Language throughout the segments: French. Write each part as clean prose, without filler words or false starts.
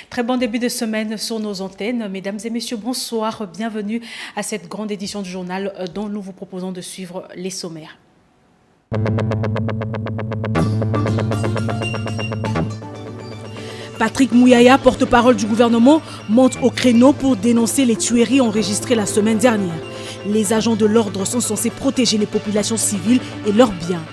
Très bon début de semaine sur nos antennes. Mesdames et messieurs, bonsoir. Bienvenue à cette grande édition du journal dont nous vous proposons de suivre les sommaires. Patrick Mouyaya, porte-parole du gouvernement, monte au créneau pour dénoncer les tueries enregistrées la semaine dernière. Les agents de l'ordre sont censés protéger les populations civiles et leurs biens.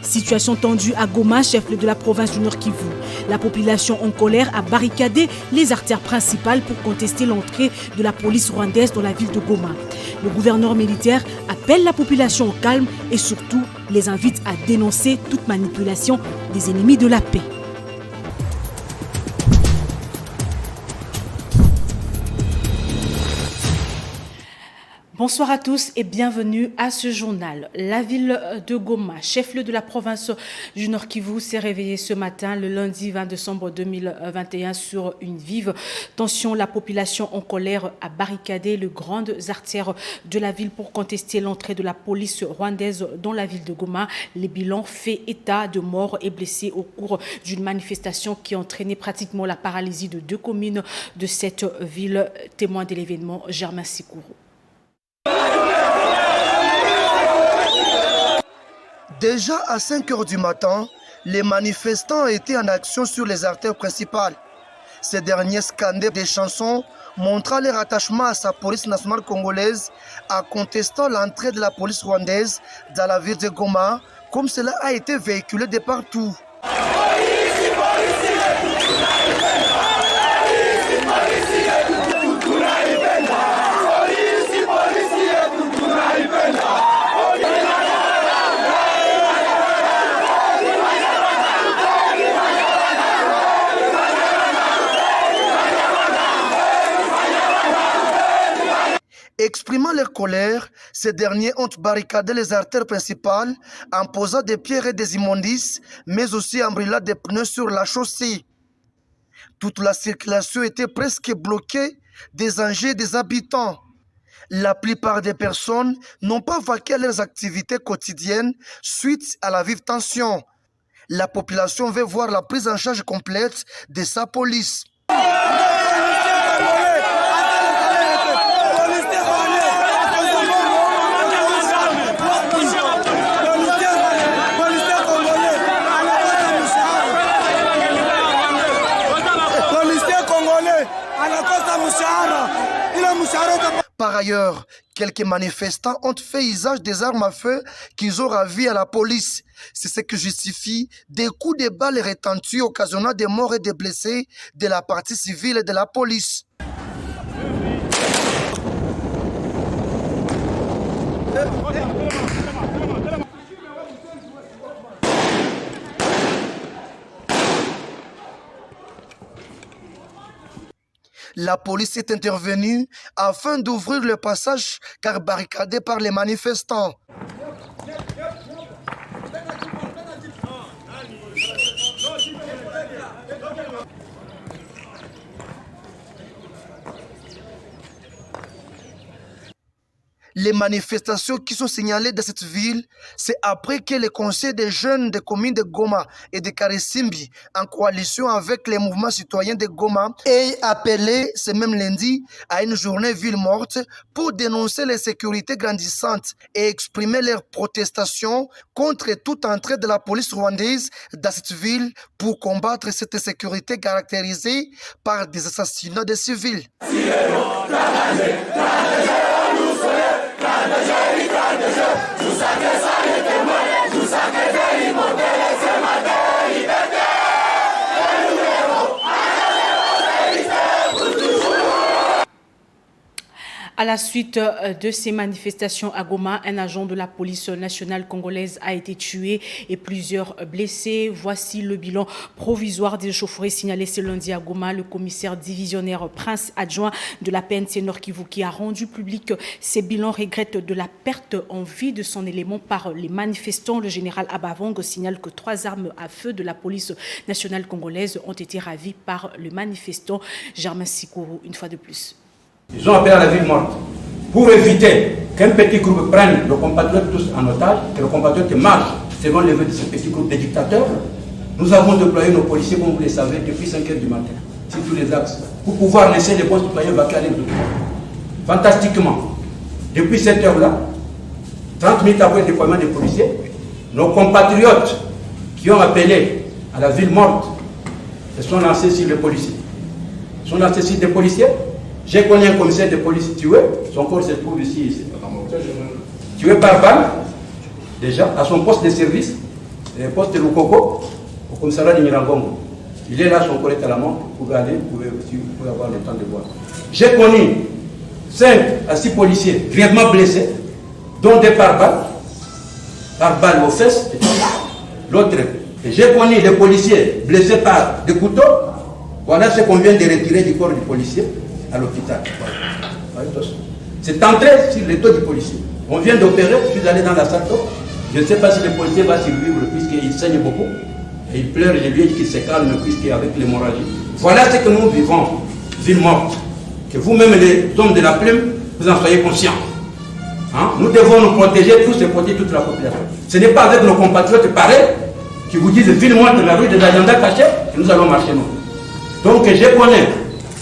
Situation tendue à Goma, chef-lieu de la province du Nord Kivu. La population en colère a barricadé les artères principales pour contester l'entrée de la police rwandaise dans la ville de Goma. Le gouverneur militaire appelle la population au calme et surtout les invite à dénoncer toute manipulation des ennemis de la paix. Bonsoir à tous et bienvenue à ce journal. La ville de Goma, chef-lieu de la province du Nord Kivu, s'est réveillée ce matin, le lundi 20 décembre 2021, sur une vive tension. La population en colère a barricadé les grandes artères de la ville pour contester l'entrée de la police rwandaise dans la ville de Goma. Les bilans fait état de morts et blessés au cours d'une manifestation qui a entraîné pratiquement la paralysie de 2 communes de cette ville. Témoin de l'événement, Germain Sikourou. Déjà à 5 heures du matin, les manifestants étaient en action sur les artères principales. Ces derniers scandaient des chansons montrant leur attachement à sa police nationale congolaise en contestant l'entrée de la police rwandaise dans la ville de Goma, comme cela a été véhiculé de partout. Exprimant leur colère, ces derniers ont barricadé les artères principales en posant des pierres et des immondices, mais aussi en brûlant des pneus sur la chaussée. Toute la circulation était presque bloquée des engins et des habitants. La plupart des personnes n'ont pas vaqué à leurs activités quotidiennes suite à la vive tension. La population veut voir la prise en charge complète de sa police. Par ailleurs, quelques manifestants ont fait usage des armes à feu qu'ils ont ravies à la police. C'est ce qui justifie des coups de balles retentis occasionnant des morts et des blessés de la partie civile et de la police. La police est intervenue afin d'ouvrir le passage car barricadé par les manifestants. Les manifestations qui sont signalées dans cette ville, c'est après que le conseil des jeunes des communes de Goma et de Karisimbi, en coalition avec les mouvements citoyens de Goma, ait appelé ce même lundi à une journée ville morte pour dénoncer l'insécurité grandissante et exprimer leur protestation contre toute entrée de la police rwandaise dans cette ville pour combattre cette insécurité caractérisée par des assassinats de civils. À la suite de ces manifestations à Goma, un agent de la police nationale congolaise a été tué et plusieurs blessés. Voici le bilan provisoire des échauffourées signalées ce lundi à Goma. Le commissaire divisionnaire prince adjoint de la PNC Nord Kivu qui a rendu public ces bilans regrette de la perte en vie de son élément par les manifestants. Le général Abavong signale que 3 armes à feu de la police nationale congolaise ont été ravies par le manifestant Germain Sikourou, une fois de plus. Ils ont appelé à la ville morte pour éviter qu'un petit groupe prenne nos compatriotes tous en otage et nos compatriotes marchent selon les vœux de ce petit groupe de dictateurs. Nous avons déployé nos policiers, comme vous le savez, depuis 5 h du matin, sur tous les axes, pour pouvoir laisser les bons citoyens vaquer à l'autre. Fantastiquement, depuis cette heure-là, 30 minutes après le déploiement des policiers, nos compatriotes qui ont appelé à la ville morte se sont lancés sur les policiers. Ils sont lancés sur des policiers. J'ai connu un commissaire de police tué, son corps se trouve ici. Tué par balle, déjà, à son poste de service, le poste de Lukoko, au commissariat de Mirangongo. Il est là, son corps est à la mort, vous pouvez aller, vous pouvez avoir le temps de voir. J'ai connu 5 à 6 policiers grièvement blessés, dont 2 par balle aux fesses, l'autre. J'ai connu des policiers blessés par des couteaux. Voilà ce qu'on vient de retirer du corps du policier à l'hôpital. C'est entré sur le dos du policier. On vient d'opérer, je suis allé dans la salle. Je ne sais pas si le policier va survivre puisqu'il saigne beaucoup. Et il pleure, je lui ai dit qu'il se calme puisqu'avec l'hémorragie. Voilà ce que nous vivons, ville morte. Que vous-même, les hommes de la plume, vous en soyez conscients. Hein? Nous devons nous protéger tous et protéger toute la population. Ce n'est pas avec nos compatriotes pareils qui vous disent ville morte, la rue des agendas cachés, que nous allons marcher nous. Donc je connais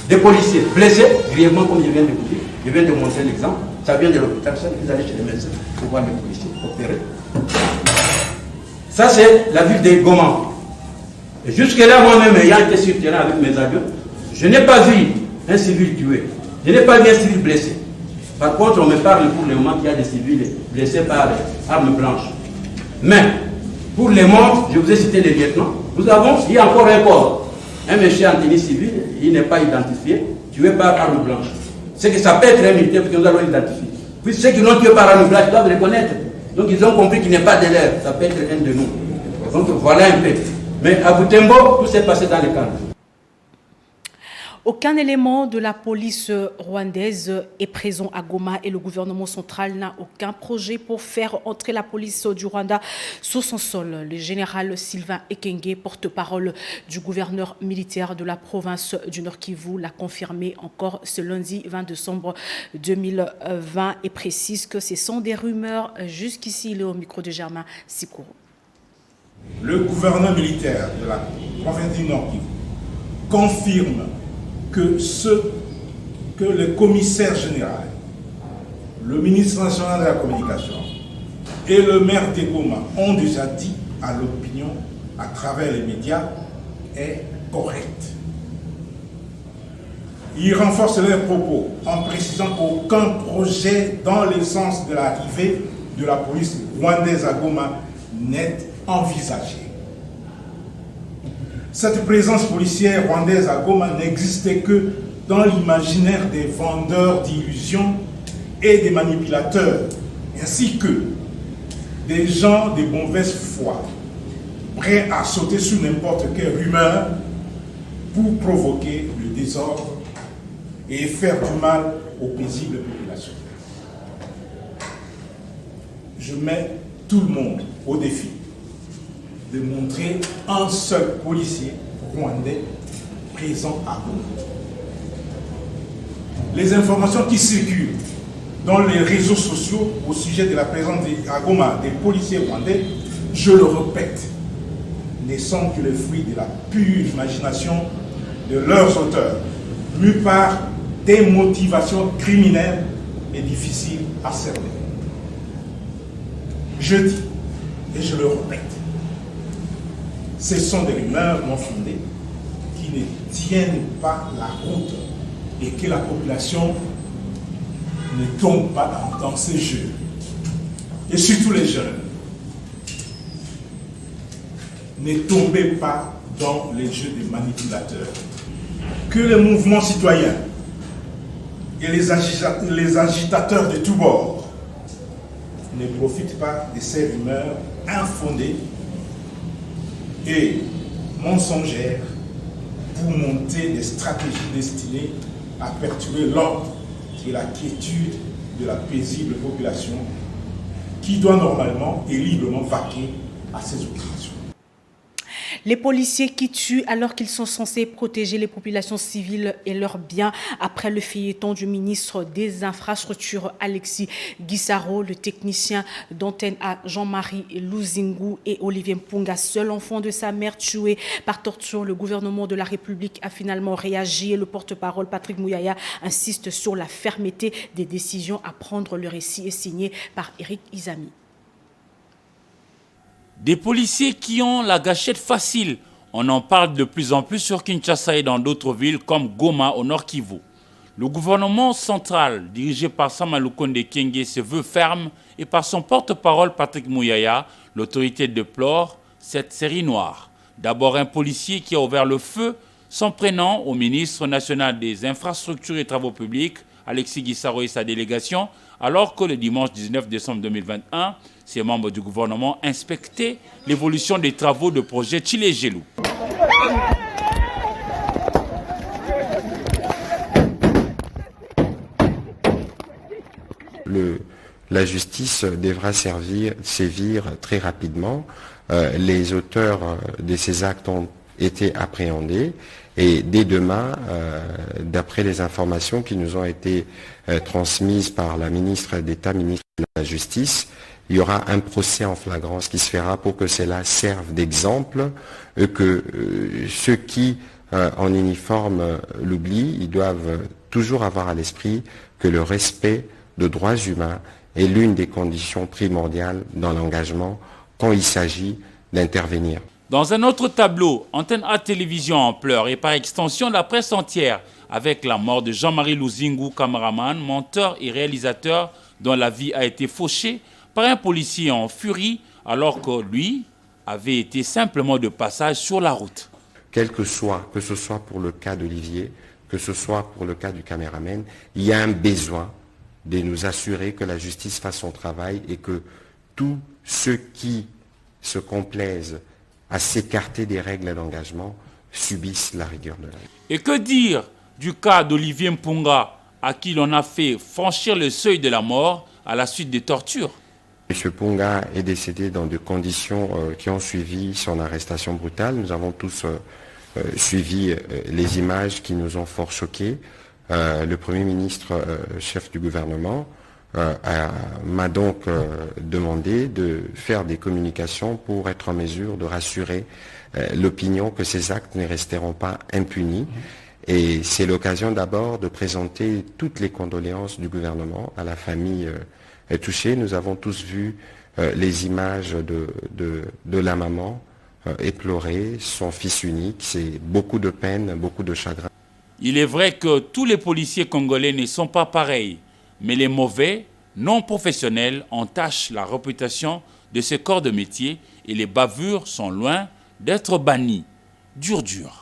des policiers blessés, grièvement comme je viens de vous dire, je viens de montrer l'exemple, ça vient de l'hôpital, ça, vous allez chez les médecins pour voir les policiers opérer. Ça c'est la ville de Goma. Et jusque-là, moi-même, ayant été sur le terrain avec mes avions, je n'ai pas vu un civil tué, je n'ai pas vu un civil blessé. Par contre, on me parle pour le moment qu'il y a des civils blessés par armes blanches. Mais, pour les morts, je vous ai cité les lieutenants, il y a encore un corps. Un monsieur en tenue civile, il n'est pas identifié, tué par arme blanche. C'est que ça peut être un militaire, parce que nous allons l'identifier. Puis ceux qui l'ont tué par arme blanche doivent le reconnaître. Donc ils ont compris qu'il n'est pas de l'air, ça peut être un de nous. Donc voilà un peu. Mais à Butembo, tout s'est passé dans les camps. Aucun élément de la police rwandaise est présent à Goma et le gouvernement central n'a aucun projet pour faire entrer la police du Rwanda sur son sol. Le général Sylvain Ekenge, porte-parole du gouverneur militaire de la province du Nord Kivu, l'a confirmé encore ce lundi 20 décembre 2020 et précise que ce sont des rumeurs. Jusqu'ici, il est au micro de Germain Sikourou. Le gouverneur militaire de la province du Nord Kivu confirme que le commissaire général, le ministre national de la communication et le maire de Goma ont déjà dit à l'opinion à travers les médias est correct. Ils renforcent leurs propos en précisant qu'aucun projet dans le sens de l'arrivée de la police rwandaise à Goma n'est envisagé. Cette présence policière rwandaise à Goma n'existait que dans l'imaginaire des vendeurs d'illusions et des manipulateurs, ainsi que des gens de mauvaise foi, prêts à sauter sur n'importe quelle rumeur pour provoquer le désordre et faire du mal aux paisibles populations. Je mets tout le monde au défi de montrer un seul policier rwandais présent à Goma. Les informations qui circulent dans les réseaux sociaux au sujet de la présence à Goma des policiers rwandais, je le répète, ne sont que le fruit de la pure imagination de leurs auteurs, mus par des motivations criminelles et difficiles à cerner. Je dis, et je le répète, ce sont des rumeurs non fondées qui ne tiennent pas la route et que la population ne tombe pas dans ces jeux. Et surtout les jeunes, ne tombez pas dans les jeux des manipulateurs. Que les mouvements citoyens et les agitateurs de tous bords ne profitent pas de ces rumeurs infondées et mensongères pour monter des stratégies destinées à perturber l'ordre et la quiétude de la paisible population qui doit normalement et librement vaquer à ses occupations. Les policiers qui tuent alors qu'ils sont censés protéger les populations civiles et leurs biens après le feuilleton du ministre des Infrastructures Alexis Guissaro, le technicien d'antenne à Jean-Marie Luzingu et Olivier Mpunga, seul enfant de sa mère tué par torture. Le gouvernement de la République a finalement réagi et le porte-parole Patrick Mouyaya insiste sur la fermeté des décisions à prendre. Le récit est signé par Eric Izami. Des policiers qui ont la gâchette facile. On en parle de plus en plus sur Kinshasa et dans d'autres villes comme Goma au Nord Kivu. Le gouvernement central, dirigé par Samalukonde Kyenge, se veut ferme et par son porte-parole Patrick Mouyaya, l'autorité déplore cette série noire. D'abord un policier qui a ouvert le feu, s'en prenant au ministre national des Infrastructures et Travaux publics, Alexis Guissaro et sa délégation, alors que le dimanche 19 décembre 2021, ces membres du gouvernement inspectaient l'évolution des travaux de projet Tchilé-Gelou. La justice devra sévir très rapidement. Les auteurs de ces actes ont été appréhendés et dès demain, d'après les informations qui nous ont été transmises par la ministre d'État, ministre de la Justice, il y aura un procès en flagrance qui se fera pour que cela serve d'exemple, que ceux qui en uniforme l'oublient, ils doivent toujours avoir à l'esprit que le respect de droits humains est l'une des conditions primordiales dans l'engagement quand il s'agit d'intervenir. Dans un autre tableau, Antenne A Télévision en pleurs et par extension la presse entière avec la mort de Jean-Marie Luzingu, caméraman, monteur et réalisateur dont la vie a été fauchée par un policier en furie alors que lui avait été simplement de passage sur la route. Que ce soit pour le cas d'Olivier, que ce soit pour le cas du caméraman, il y a un besoin de nous assurer que la justice fasse son travail et que tous ceux qui se complaisent à s'écarter des règles d'engagement subissent la rigueur de la loi. Et que dire du cas d'Olivier Mpunga, à qui l'on a fait franchir le seuil de la mort à la suite des tortures? M. Mpunga est décédé dans des conditions qui ont suivi son arrestation brutale. Nous avons tous suivi les images qui nous ont fort choqués. Le Premier ministre, chef du gouvernement, m'a donc demandé de faire des communications pour être en mesure de rassurer l'opinion que ces actes ne resteront pas impunis. Et c'est l'occasion d'abord de présenter toutes les condoléances du gouvernement à la famille touchée. Nous avons tous vu les images de la maman éplorée, son fils unique. C'est beaucoup de peine, beaucoup de chagrin. Il est vrai que tous les policiers congolais ne sont pas pareils, mais les mauvais, non professionnels, entachent la réputation de ce corps de métier et les bavures sont loin d'être bannies. Dur.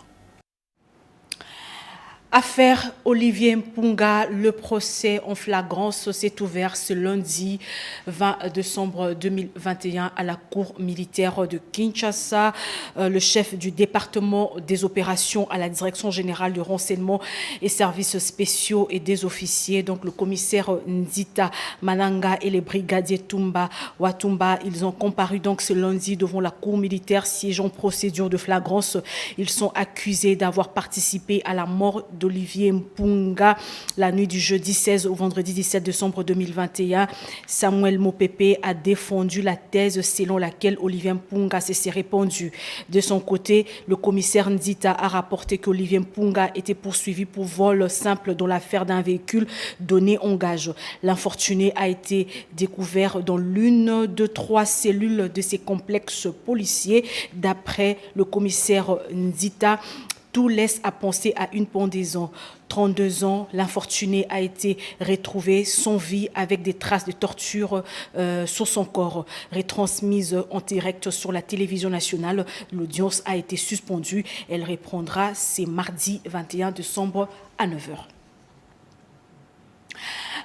Affaire Olivier Mpunga, le procès en flagrance s'est ouvert ce lundi 20 décembre 2021 à la cour militaire de Kinshasa. Le chef du département des opérations à la direction générale du renseignement et services spéciaux et des officiers, donc le commissaire Nzita Mananga et les brigadiers Tumba Watumba, ils ont comparu donc ce lundi devant la cour militaire siégeant procédure de flagrance. Ils sont accusés d'avoir participé à la mort d'Olivier Mpunga la nuit du jeudi 16 au vendredi 17 décembre 2021. Samuel Mopepe a défendu la thèse selon laquelle Olivier Mpunga s'est répandu. De son côté, le commissaire Nzita a rapporté qu'Olivier Mpunga était poursuivi pour vol simple dans l'affaire d'un véhicule donné en gage. L'infortuné a été découvert dans l'une de 3 cellules de ces complexes policiers. D'après le commissaire Nzita, tout laisse à penser à une pendaison. 32 ans, l'infortuné a été retrouvé sans vie avec des traces de torture sur son corps. Retransmise en direct sur la télévision nationale, l'audience a été suspendue. Elle reprendra ce mardi 21 décembre à 9h.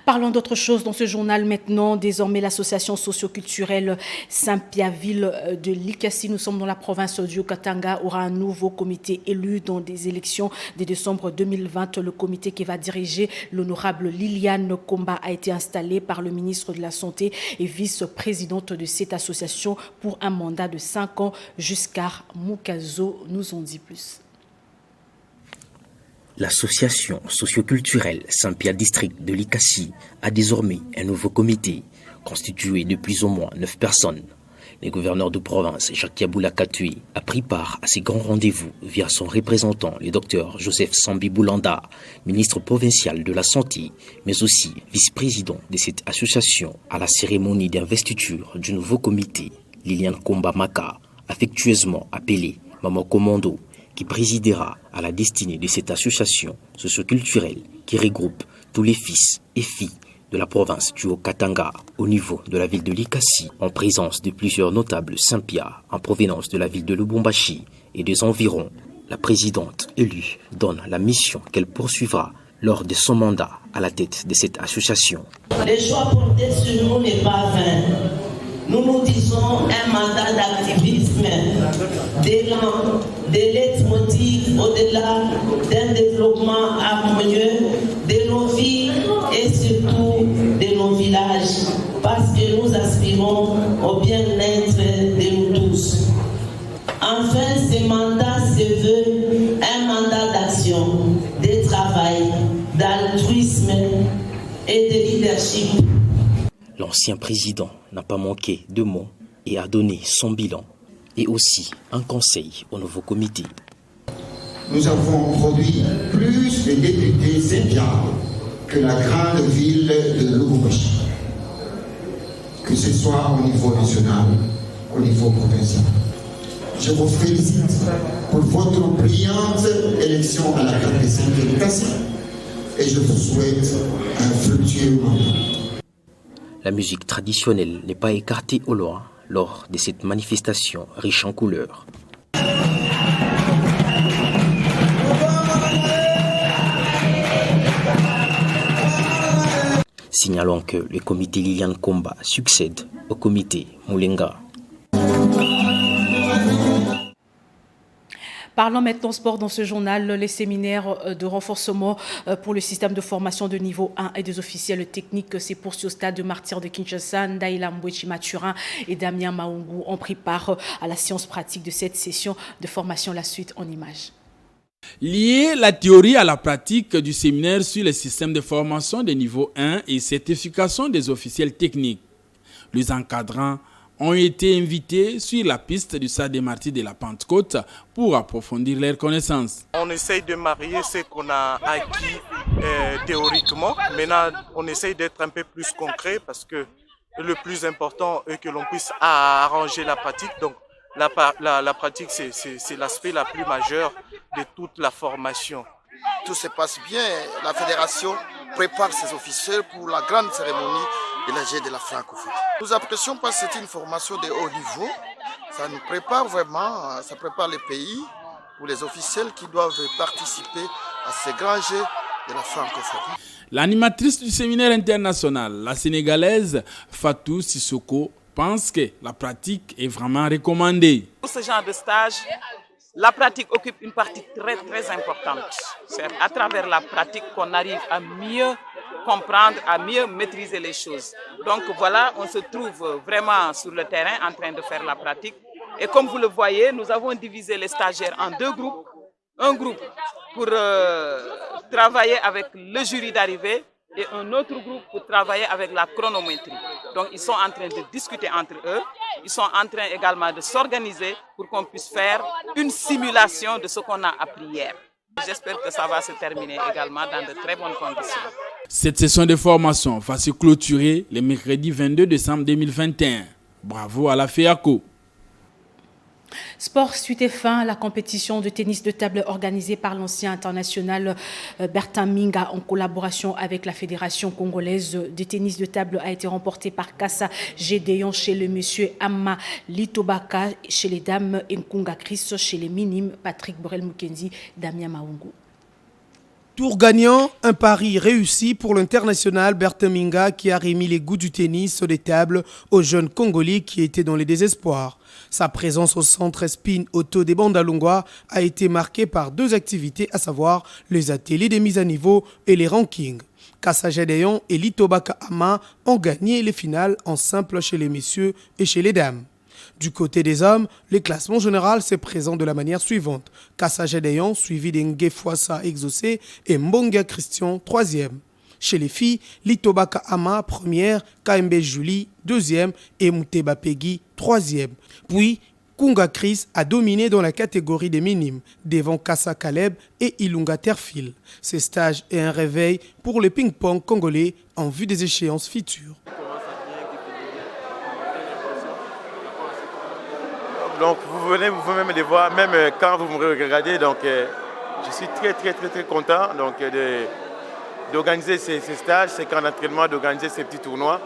Parlons d'autre chose dans ce journal maintenant. Désormais, l'association socioculturelle Saint-Pierre-Ville de Likasi, nous sommes dans la province du Katanga, aura un nouveau comité élu dans des élections de décembre 2020. Le comité qui va diriger l'honorable Liliane Komba a été installé par le ministre de la Santé et vice-présidente de cette association pour un mandat de 5 ans. Jusqu'à Mukazo nous en dit plus. L'association socioculturelle Saint-Pierre District de Likasi a désormais un nouveau comité constitué de plus ou moins 9 personnes. Le gouverneur de province, Jacques Yaboula Katoué, a pris part à ces grands rendez-vous via son représentant, le docteur Joseph Sambi Boulanda, ministre provincial de la Santé, mais aussi vice-président de cette association à la cérémonie d'investiture du nouveau comité, Liliane Komba Maka, affectueusement appelée Maman Commando, qui présidera à la destinée de cette association socioculturelle qui regroupe tous les fils et filles de la province du Haut-Katanga au niveau de la ville de Likasi, en présence de plusieurs notables Saint-Pierre en provenance de la ville de Lubumbashi et des environs. La présidente élue donne la mission qu'elle poursuivra lors de son mandat à la tête de cette association. Le choix porté sur nous n'est pas vain. Nous nous disons un mandat d'activisme, d'élan, de leitmotiv au-delà d'un développement harmonieux de nos vies et surtout de nos villages, parce que nous aspirons au bien-être de nous tous. Enfin, ce mandat se veut un mandat d'action, de travail, d'altruisme et de leadership. L'ancien président n'a pas manqué de mots et a donné son bilan et aussi un conseil au nouveau comité. Nous avons produit plus de députés Saint-Pierre que la grande ville de Lubumbashi, que ce soit au niveau national, au niveau provincial. Je vous félicite pour votre brillante élection à la carte de Saint-Pierre et je vous souhaite un fructueux mandat. La musique traditionnelle n'est pas écartée au loin lors de cette manifestation riche en couleurs. Signalons que le comité Liliane Komba succède au comité Moulenga. Parlons maintenant sport dans ce journal. Les séminaires de renforcement pour le système de formation de niveau 1 et des officiels techniques s'est poursuivi au stade de Martyrs de Kinshasa. Ndaïla Mbouechi Maturin et Damien Maungu ont pris part à la séance pratique de cette session de formation. La suite en images. Lier la théorie à la pratique du séminaire sur le système de formation de niveau 1 et certification des officiels techniques. Les encadrants ont été invités sur la piste du stade des Martyrs de la Pentecôte pour approfondir leurs connaissances. On essaye de marier ce qu'on a acquis théoriquement. Maintenant, on essaye d'être un peu plus concret parce que le plus important est que l'on puisse arranger la pratique. Donc, la pratique, c'est l'aspect la plus majeur de toute la formation. Tout se passe bien. La fédération prépare ses officiels pour la grande cérémonie de la G de la francophonie. Nous apprécions parce que c'est une formation de haut niveau. Ça nous prépare vraiment, ça prépare les pays pour les officiels qui doivent participer à ces grands Jeux de la francophonie. L'animatrice du séminaire international, la Sénégalaise Fatou Sissoko, pense que la pratique est vraiment recommandée. Pour ce genre de stage, la pratique occupe une partie très très importante. C'est à travers la pratique qu'on arrive à mieux comprendre, à mieux maîtriser les choses. Donc voilà, on se trouve vraiment sur le terrain en train de faire la pratique. Et comme vous le voyez, nous avons divisé les stagiaires en 2 groupes. Un groupe pour travailler avec le jury d'arrivée et un autre groupe pour travailler avec la chronométrie. Donc ils sont en train de discuter entre eux. Ils sont en train également de s'organiser pour qu'on puisse faire une simulation de ce qu'on a appris hier. J'espère que ça va se terminer également dans de très bonnes conditions. Cette session de formation va se clôturer le mercredi 22 décembre 2021. Bravo à la FEACO. Sport, suite et fin, la compétition de tennis de table organisée par l'ancien international Bertin Minga en collaboration avec la Fédération congolaise de tennis de table a été remportée par Kassa Gédéon chez le monsieur Amma Litobaka, chez les dames Nkunga Chris, chez les minimes Patrick Borel Mukendi, Damien Maungu. Tour gagnant, un pari réussi pour l'international Bertin Minga qui a remis les goûts du tennis sur des tables aux jeunes Congolais qui étaient dans les désespoirs. Sa présence au centre Spin Auto des Bandalungwa a été marquée par 2 activités, à savoir les ateliers de mise à niveau et les rankings. Kassa Gedeon et Litobaka Ama ont gagné les finales en simple chez les messieurs et chez les dames. Du côté des hommes, le classement général se présente de la manière suivante. Kassa Gedeon, suivi d'Enge Fouassa Exaucé et Mbonga Christian, 3e. Chez les filles, Litobaka Ama, 1e, KMB Julie, 2e et Mouteba Peggy, 3e. Puis, Kunga Chris a dominé dans la catégorie des minimes, devant Kassa Caleb et Ilunga Terfil. Ces stages est un réveil pour le ping-pong congolais en vue des échéances futures. Donc vous venez vous-même de voir, même quand vous me regardez, donc je suis très content donc, d'organiser ces stages, ces camps d'entraînement, d'organiser ces petits tournois.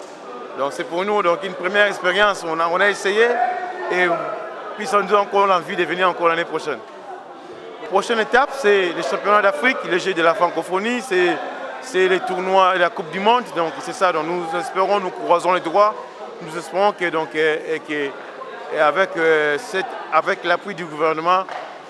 Donc c'est pour nous donc, une première expérience, on a essayé et puis on nous a encore envie de venir encore l'année prochaine. La prochaine étape, c'est les championnats d'Afrique, les Jeux de la francophonie, c'est les tournois et la Coupe du Monde. Donc c'est ça, donc, nous espérons, nous croisons les doigts, nous espérons que et avec l'appui du gouvernement,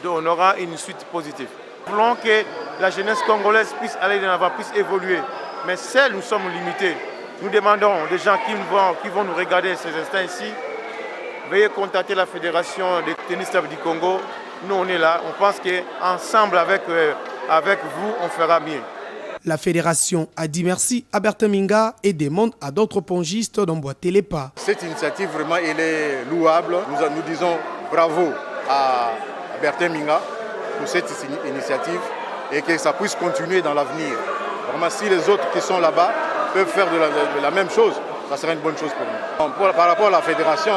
on aura une suite positive. Nous voulons que la jeunesse congolaise puisse aller de l'avant, puisse évoluer. Mais seuls nous sommes limités. Nous demandons des gens qui vont nous regarder ces instants ici, veuillez contacter la Fédération des tennistes du Congo. Nous, on est là. On pense qu'ensemble, avec vous, on fera mieux. La fédération a dit merci à Bertin Minga et demande à d'autres pongistes d'emboîter les pas. Cette initiative, vraiment, elle est louable. Nous disons bravo à Bertin Minga pour cette initiative et que ça puisse continuer dans l'avenir. Vraiment, si les autres qui sont là-bas peuvent faire de la même chose, ça serait une bonne chose pour nous. Par rapport à la fédération,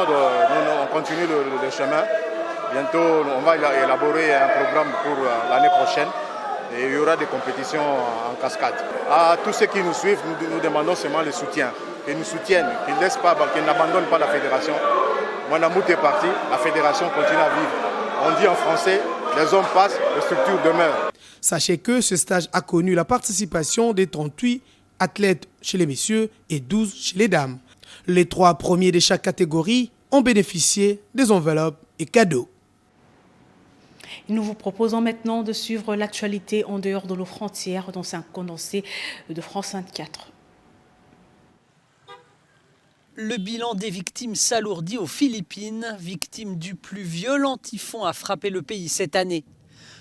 on continue le chemin. Bientôt, on va élaborer un programme pour l'année prochaine. Et il y aura des compétitions en cascade. À tous ceux qui nous suivent, nous demandons seulement le soutien. Qu'ils nous soutiennent, qu'ils n'abandonnent pas la fédération. Manamout est parti, la fédération continue à vivre. On dit en français, les hommes passent, les structures demeurent. Sachez que ce stage a connu la participation des 38 athlètes chez les messieurs et 12 chez les dames. Les 3 premiers de chaque catégorie ont bénéficié des enveloppes et cadeaux. Nous vous proposons maintenant de suivre l'actualité en dehors de nos frontières dans un condensé de France 24. Le bilan des victimes s'alourdit aux Philippines, victimes du plus violent typhon à frapper le pays cette année.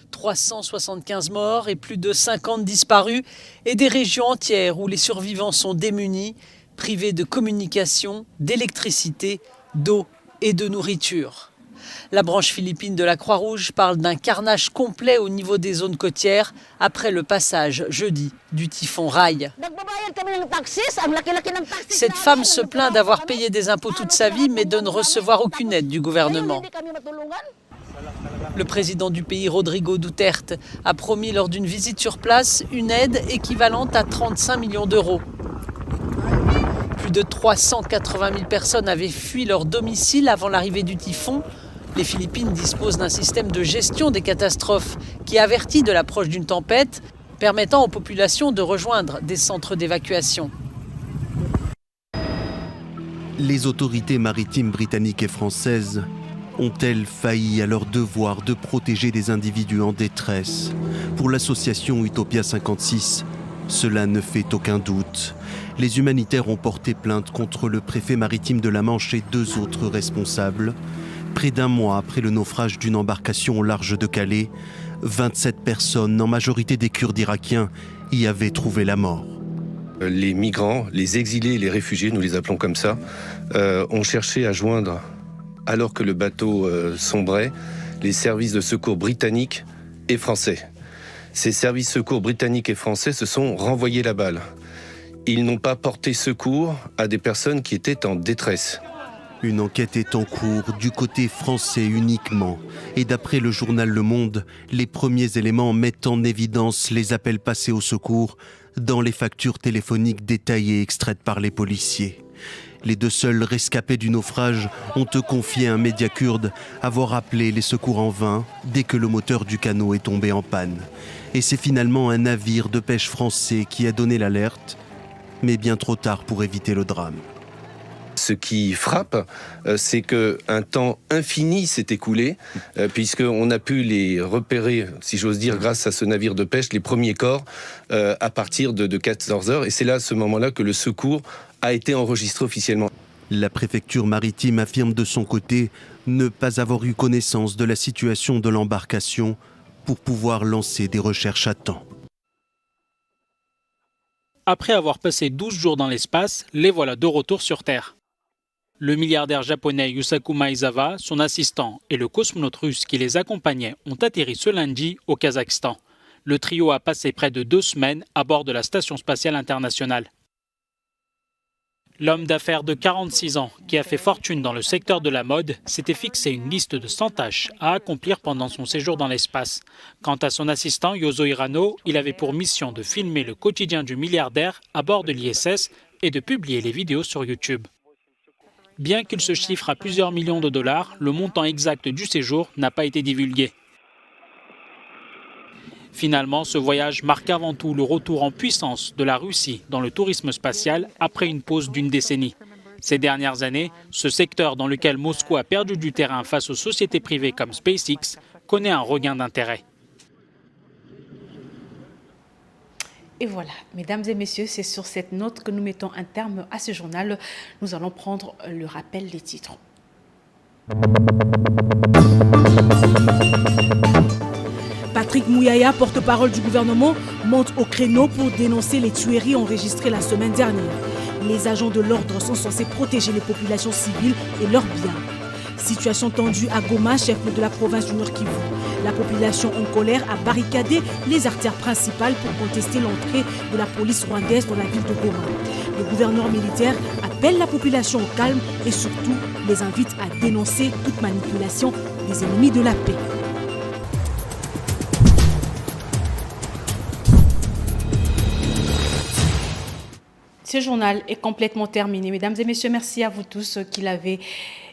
375 morts et plus de 50 disparus et des régions entières où les survivants sont démunis, privés de communication, d'électricité, d'eau et de nourriture. La branche philippine de la Croix-Rouge parle d'un carnage complet au niveau des zones côtières après le passage jeudi du typhon Rai. Cette femme se plaint d'avoir payé des impôts toute sa vie mais de ne recevoir aucune aide du gouvernement. Le président du pays, Rodrigo Duterte, a promis lors d'une visite sur place une aide équivalente à 35 millions d'euros. Plus de 380 000 personnes avaient fui leur domicile avant l'arrivée du typhon. Les Philippines disposent d'un système de gestion des catastrophes qui avertit de l'approche d'une tempête, permettant aux populations de rejoindre des centres d'évacuation. Les autorités maritimes britanniques et françaises ont-elles failli à leur devoir de protéger des individus en détresse? Pour l'association Utopia 56, cela ne fait aucun doute. Les humanitaires ont porté plainte contre le préfet maritime de la Manche et 2 autres responsables. Près d'un mois après le naufrage d'une embarcation au large de Calais, 27 personnes, en majorité des Kurdes irakiens, y avaient trouvé la mort. Les migrants, les exilés, les réfugiés, nous les appelons comme ça, ont cherché à joindre, alors que le bateau sombrait, les services de secours britanniques et français. Ces services secours britanniques et français se sont renvoyés la balle. Ils n'ont pas porté secours à des personnes qui étaient en détresse. Une enquête est en cours du côté français uniquement. Et d'après le journal Le Monde, les premiers éléments mettent en évidence les appels passés au secours dans les factures téléphoniques détaillées extraites par les policiers. Les 2 seuls rescapés du naufrage ont confié à un média kurde avoir appelé les secours en vain dès que le moteur du canot est tombé en panne. Et c'est finalement un navire de pêche français qui a donné l'alerte, mais bien trop tard pour éviter le drame. Ce qui frappe, c'est qu'un temps infini s'est écoulé, puisqu'on a pu les repérer, si j'ose dire, grâce à ce navire de pêche, les premiers corps, à partir de 14 heures. Et c'est là, à ce moment-là, que le secours a été enregistré officiellement. La préfecture maritime affirme de son côté ne pas avoir eu connaissance de la situation de l'embarcation pour pouvoir lancer des recherches à temps. Après avoir passé 12 jours dans l'espace, les voilà de retour sur Terre. Le milliardaire japonais Yusaku Maezawa, son assistant et le cosmonaute russe qui les accompagnait ont atterri ce lundi au Kazakhstan. Le trio a passé près de 2 semaines à bord de la Station spatiale internationale. L'homme d'affaires de 46 ans, qui a fait fortune dans le secteur de la mode, s'était fixé une liste de 100 tâches à accomplir pendant son séjour dans l'espace. Quant à son assistant Yozo Hirano, il avait pour mission de filmer le quotidien du milliardaire à bord de l'ISS et de publier les vidéos sur YouTube. Bien qu'il se chiffre à plusieurs millions de dollars, le montant exact du séjour n'a pas été divulgué. Finalement, ce voyage marque avant tout le retour en puissance de la Russie dans le tourisme spatial après une pause d'1 décennie. Ces dernières années, ce secteur dans lequel Moscou a perdu du terrain face aux sociétés privées comme SpaceX connaît un regain d'intérêt. Et voilà, mesdames et messieurs, c'est sur cette note que nous mettons un terme à ce journal. Nous allons prendre le rappel des titres. Patrick Mouyaya, porte-parole du gouvernement, monte au créneau pour dénoncer les tueries enregistrées la semaine dernière. Les agents de l'ordre sont censés protéger les populations civiles et leurs biens. Situation tendue à Goma, chef-lieu de la province du Nord Kivu. La population en colère a barricadé les artères principales pour contester l'entrée de la police rwandaise dans la ville de Goma. Le gouverneur militaire appelle la population au calme et surtout les invite à dénoncer toute manipulation des ennemis de la paix. Ce journal est complètement terminé. Mesdames et messieurs, merci à vous tous qui l'avez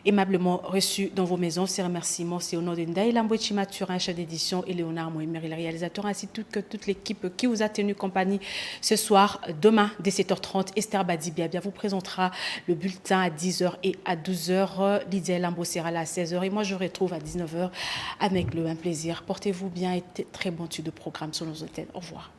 aimablement reçu dans vos maisons. Ces remerciements, c'est au nom de Ndaï Lambouchi Mathurin, chef d'édition, et Léonard Moïmer, le réalisateur, ainsi que toute l'équipe qui vous a tenu compagnie ce soir. Demain, dès 7h30, Esther Badibiabia vous présentera le bulletin à 10h et à 12h. Lydia Lambo sera là à 16h et moi je retrouve à 19h avec le même plaisir. Portez-vous bien et très bon de programme sur nos hôtels. Au revoir.